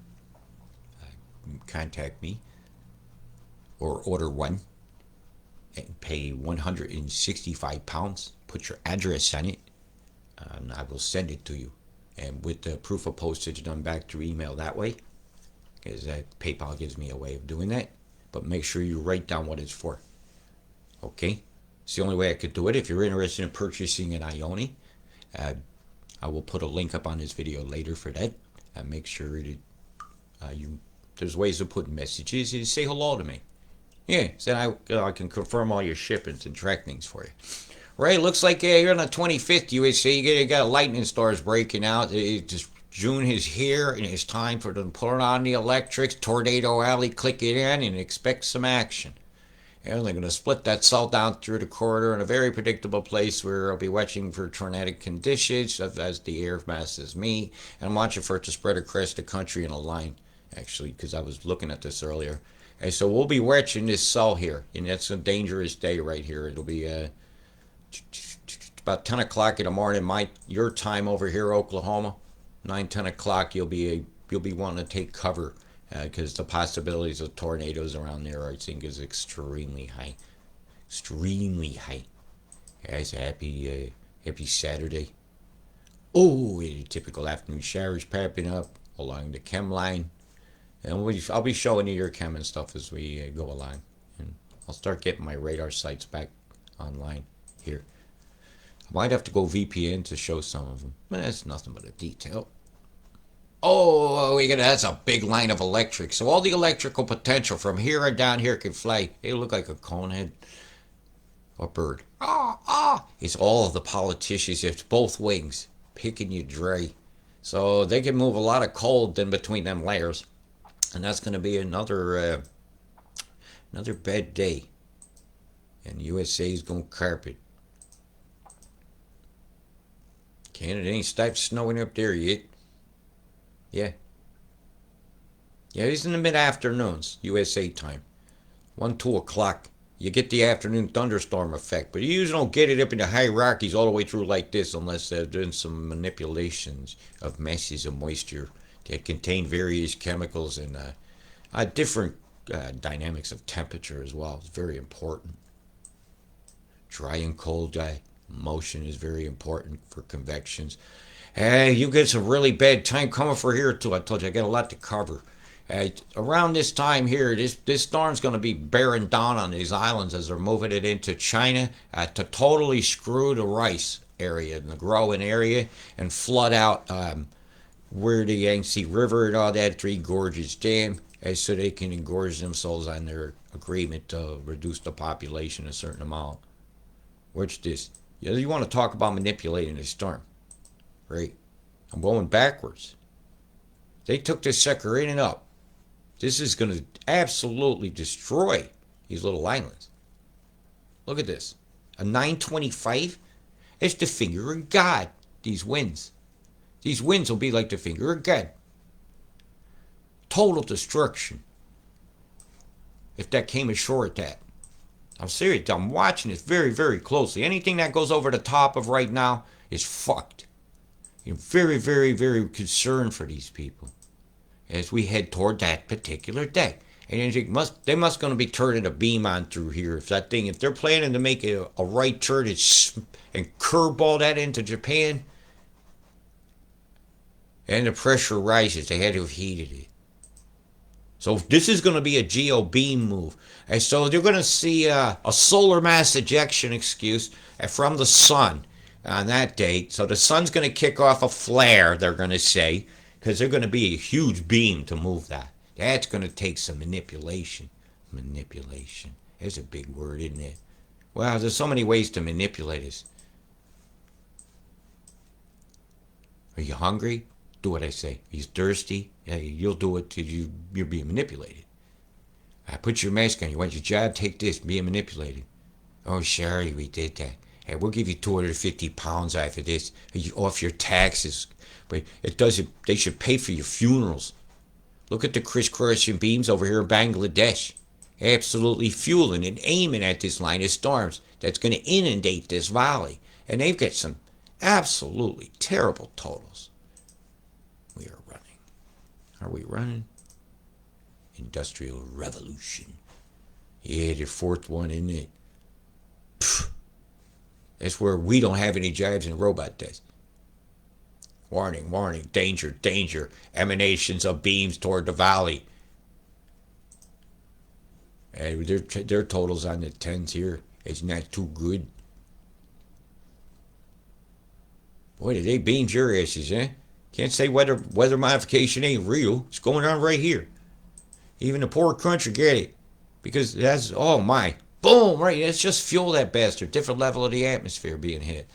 A: contact me or order one and pay £165. Put your address on it, and I will send it to you. And with the proof of postage done back through email that way, because PayPal gives me a way of doing that. But make sure you write down what it's for. Okay? It's the only way I could do it. If you're interested in purchasing an Ioni, I will put a link up on this video later for that. Make sure that there's ways of putting messages. You say hello to me. Yeah, so I can confirm all your shipments and track things for you. Right, looks like you're on the 25th USA. You got lightning storms breaking out. June is here, and it's time for them to put on the electrics. Tornado Alley, click it in, and expect some action. And they're going to split that cell down through the corridor in a very predictable place where I'll be watching for tornadic conditions as the air masses me. And I'm watching for it to spread across the country in a line, actually, because I was looking at this earlier. And so we'll be watching this cell here, and it's a dangerous day right here. It'll be about 10 o'clock in the morning, your time over here, Oklahoma. 9-10 o'clock, you'll be wanting to take cover because the possibilities of tornadoes around there, I think, is extremely high. Guys, happy Saturday. Oh, typical afternoon showers popping up along the chem line, and I'll be showing you your chem and stuff as we go along. And I'll start getting my radar sites back online here. I might have to go VPN to show some of them. But that's nothing but a detail. Oh, that's a big line of electric. So all the electrical potential from here and down here can fly. They look like a conehead or bird. It's all of the politicians. It's both wings picking you dry. So they can move a lot of cold in between them layers. And that's going to be another bad day. And USA's going to carpet. Canada ain't stopped snowing up there yet. Yeah. Yeah, it's in the mid-afternoons, USA time. 1, 2 o'clock. You get the afternoon thunderstorm effect, but you usually don't get it up in the high Rockies all the way through like this unless they're doing some manipulations of masses of moisture that contain various chemicals and different dynamics of temperature as well. It's very important. Dry and cold motion is very important for convections. Hey, you get some really bad time coming for here too. I told you I got a lot to cover. Around this time here, this storm's going to be bearing down on these islands as they're moving it into China to totally screw the rice area and the growing area and flood out where the Yangtze River and all that, Three Gorges Dam, so they can engorge themselves on their agreement to reduce the population a certain amount. Watch this. You want to talk about manipulating the storm, right? I'm going backwards. They took this sucker in and up. This is going to absolutely destroy these little islands. Look at this. A 925? It's the finger of God, these winds. These winds will be like the finger of God. Total destruction. If that came ashore at that. I'm serious. I'm watching this very, very closely. Anything that goes over the top of right now is fucked. I'm very, very, very concerned for these people as we head toward that particular day. And they must going to be turning a beam on through here. If they're planning to make a right turn and curveball that into Japan, and the pressure rises, they had to have heated it. So this is going to be a geo beam move. And so they're going to see a solar mass ejection excuse from the sun on that date. So the sun's going to kick off a flare, they're going to say, because they're going to be a huge beam to move that. That's going to take some manipulation. Manipulation. There's a big word, isn't it? Well, there's so many ways to manipulate us. Are you hungry? Do what I say. Are you thirsty? Yeah, you'll do it till you're being manipulated. Put your mask on. You want your job? Take this. Being manipulated. Oh, sorry, we did that. Hey, we'll give you 250 pounds off of this, off your taxes. But it doesn't. They should pay for your funerals. Look at the crisscrossing beams over here in Bangladesh. Absolutely fueling and aiming at this line of storms that's going to inundate this valley. And they've got some absolutely terrible totals. We are running. Are we running? Industrial revolution. Yeah, the fourth one, isn't it? Pfft. That's where we don't have any jobs in robot death. Warning, warning, danger, danger. Emanations of beams toward the valley. And their totals on the 10s here is not too good. Boy, did they beam your asses, eh? Can't say weather modification ain't real. It's going on right here. Even the poor country get it. Because that's, oh my, boom, right, let's just fuel that bastard. Different level of the atmosphere being hit.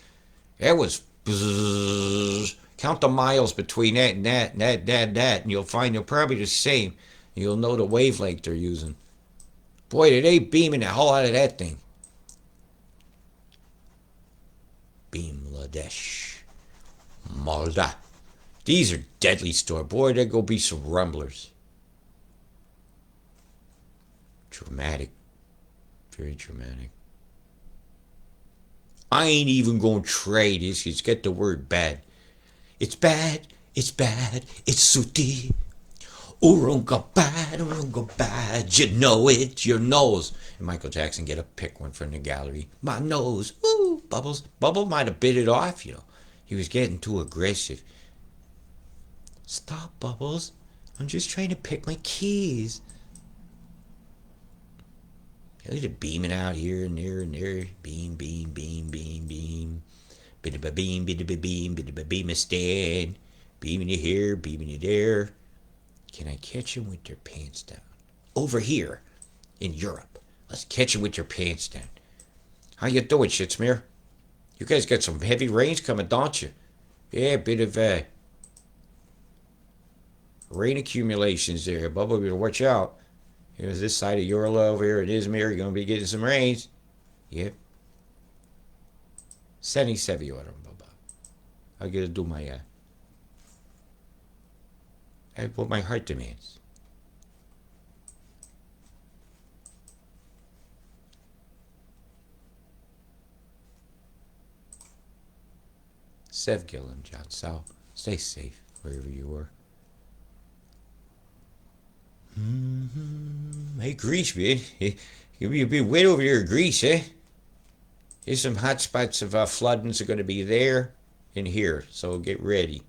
A: That was, bzzz. Count the miles between that and that, and that, and you'll find they're probably the same. You'll know the wavelength they're using. Boy, did they beaming the hell out of that thing. Bangladesh. Malda. These are deadly storms. Boy, there go be some rumblers. Dramatic. Very dramatic. I ain't even gonna trade this. It's got the word bad. It's bad. It's bad. It's sooty. Urunga bad. You know it. Your nose. And Michael Jackson get a pick one from the gallery. My nose. Ooh, Bubbles. Bubble might have bit it off, you know. He was getting too aggressive. Stop, Bubbles. I'm just trying to pick my keys. Look at it beaming out here and there and there. Beam, beam, beam, beam, beam. Bit-a-ba beam, bit-a-ba beam, bit-a-ba beam a stand. Beaming you here, beaming you there. Can I catch them with their pants down? Over here in Europe. Let's catch them with your pants down. How you doing, Shitsmear? You guys got some heavy rains coming, don't you? Yeah, a bit of rain accumulations there. Bubba, better watch out. Here's this side of Yorla over here at Izmir. You're going to be getting some rains. Yep. 77 order, Bubba. I got to do what my heart demands. Sev Gillen, John Sal. Stay safe wherever you are. Hey, Greece, man. You'll be wet over there, Greece, eh? Here's some hot spots of floodings are going to be there and here, so get ready.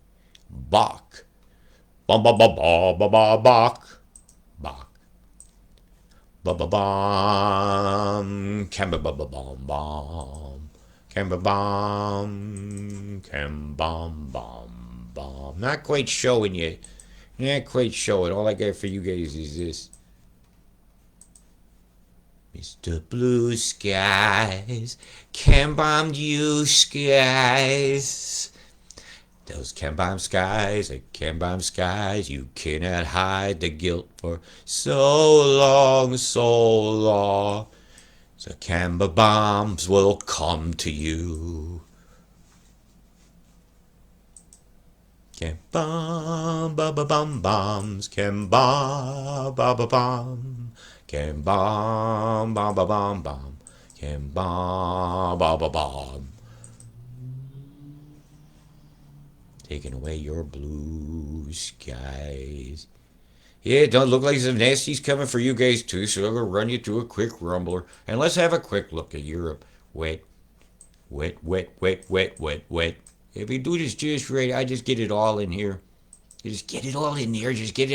A: Bach. Bum bum bum bum bum bum Bach. Bach. Bum bum bum. Cam bum bum bum bum. Cam bum bum. Cam bum bum bum. Not quite showing yet. Not quite showing. All I got for you guys is this. Mr. Blue Skies, can bomb you skies. Those can bomb skies, you cannot hide the guilt for so long, so long. The Canberra bombs will come to you. Can bomb, ba ba bum bombs, can bomb, ba ba bum. Can bomb, bomb, bomb, bomb, bomb. Can bomb, bomb, bomb, bomb. Taking away your blue skies. Yeah, it don't look like some nasty's coming for you guys too, so I'm going to run you through a quick rumbler. And let's have a quick look at Europe. Wet, wet, wet, wet, wet, wet, wet. If you do this just right, I just get it all in here. You just get it all in there. Just get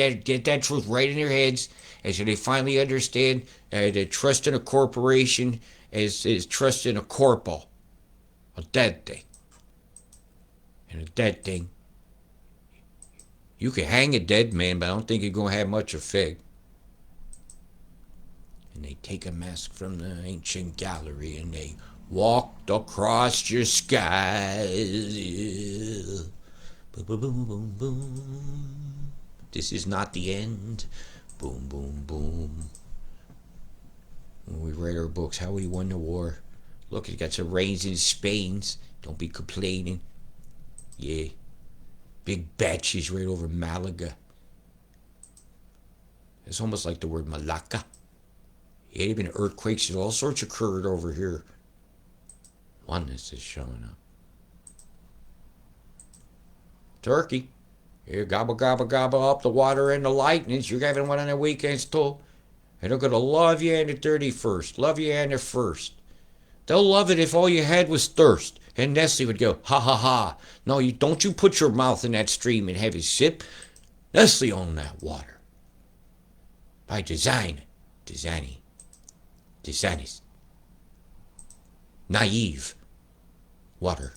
A: that truth right in their heads. And so they finally understand that trust in a corporation is trust in a corporal. A dead thing. And a dead thing. You can hang a dead man, but I don't think you're going to have much effect. And they take a mask from the ancient gallery and they walked across your skies. Boom, boom, boom, boom, boom. This is not the end. Boom, boom, boom. When we write our books, how we won the war. Look, it got some rains in Spain. Don't be complaining. Yeah. Big batches right over Malaga. It's almost like the word Malacca. Yeah, there been earthquakes and all sorts occurred over here. Oneness is showing up. Turkey. Here, gobble, gobble, gobble up the water and the lightnings. You're having one on the weekends too. And they're going to love you on the 31st. Love you on the 1st. They'll love it if all you had was thirst. And Nestle would go, ha ha ha. No, don't you put your mouth in that stream and have a sip. Nestle owned that water. By design. Designing. Dishonest. Naive. Water.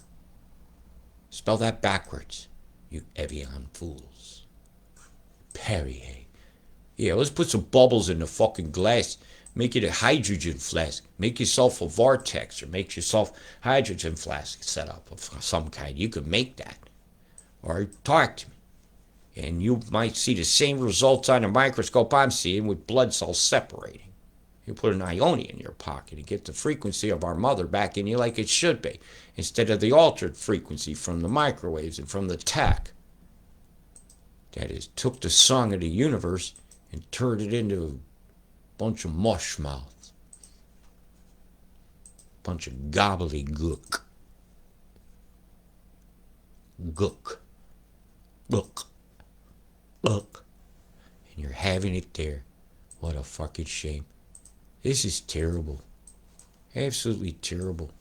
A: Spell that backwards, you Evian fools. Perrier. Yeah, let's put some bubbles in the fucking glass. Make it a hydrogen flask. Make yourself a vortex or make yourself a hydrogen flask set up of some kind. You can make that. Or talk to me. And you might see the same results on a microscope I'm seeing with blood cells separating. You put an ionia in your pocket and get the frequency of our mother back in you like it should be, instead of the altered frequency from the microwaves and from the tech. That is, took the song of the universe and turned it into a bunch of mush mouths. Bunch of gobbledygook. Gook. Look. Look. And you're having it there. What a fucking shame. This is terrible. Absolutely terrible.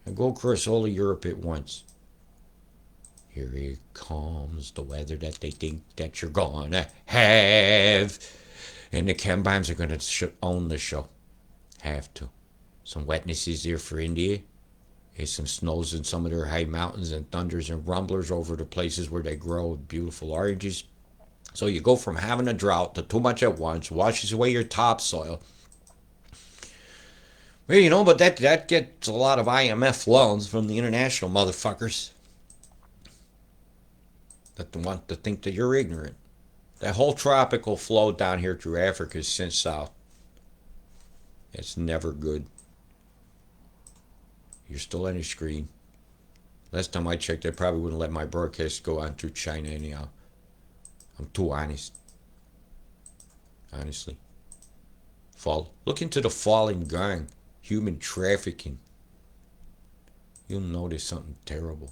A: And go across all of Europe at once. Here it comes, the weather that they think that you're gonna have. And the chem bombs are gonna own the show. Have to. Some wetnesses there for India. There's some snows in some of their high mountains and thunders and rumblers over the places where they grow beautiful oranges. So you go from having a drought to too much at once, washes away your topsoil. Well, but that gets a lot of IMF loans from the international motherfuckers that want to think that you're ignorant. That whole tropical flow down here through Africa is sent south. It's never good. You're still on your screen. Last time I checked, they probably wouldn't let my broadcast go on through China anyhow. I'm too honest. Honestly. Look into the falling gang. Human trafficking. You'll notice something terrible.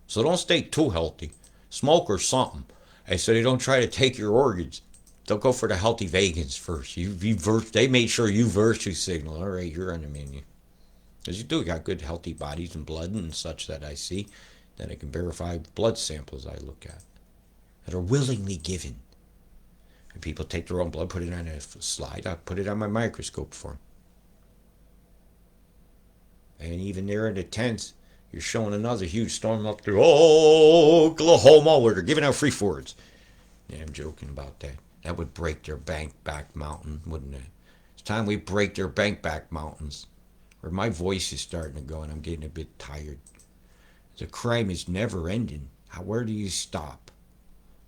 A: So don't stay too healthy. Smoke or something. And so they don't try to take your organs. They'll go for the healthy vegans first. They made sure you virtue signal. All right, you're on the menu. Because you do got good healthy bodies and blood and such that I see. That I can verify blood samples I look at. That are willingly given. And people take their own blood, put it on a slide. I put it on my microscope for them. And even there in the tents, you're showing another huge storm up through Oklahoma where they're giving out free forwards. Yeah, I'm joking about that. That would break their bank back mountain, wouldn't it? It's time we break their bank back mountains. Or my voice is starting to go and I'm getting a bit tired. The crime is never ending. Where do you stop?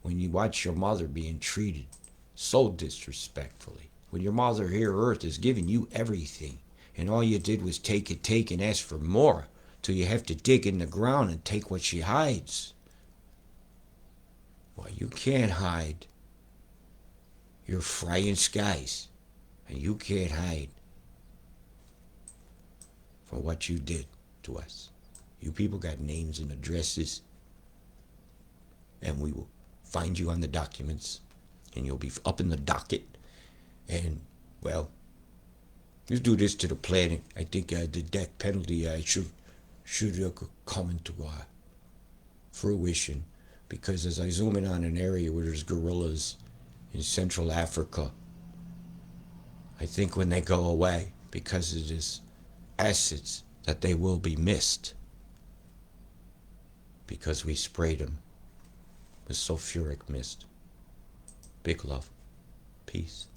A: When you watch your mother being treated so disrespectfully. When your mother here, Earth, is giving you everything. And all you did was take and ask for more. Till you have to dig in the ground and take what she hides. Well, you can't hide. You're frying skies. And you can't hide from what you did to us. You people got names and addresses. And we will find you on the documents. And you'll be up in the docket. And, well, you do this to the planet. I think the death penalty should come into fruition. Because as I zoom in on an area where there's gorillas in Central Africa, I think when they go away, because of this acids, that they will be missed. Because we sprayed them with sulfuric mist. Big love. Peace.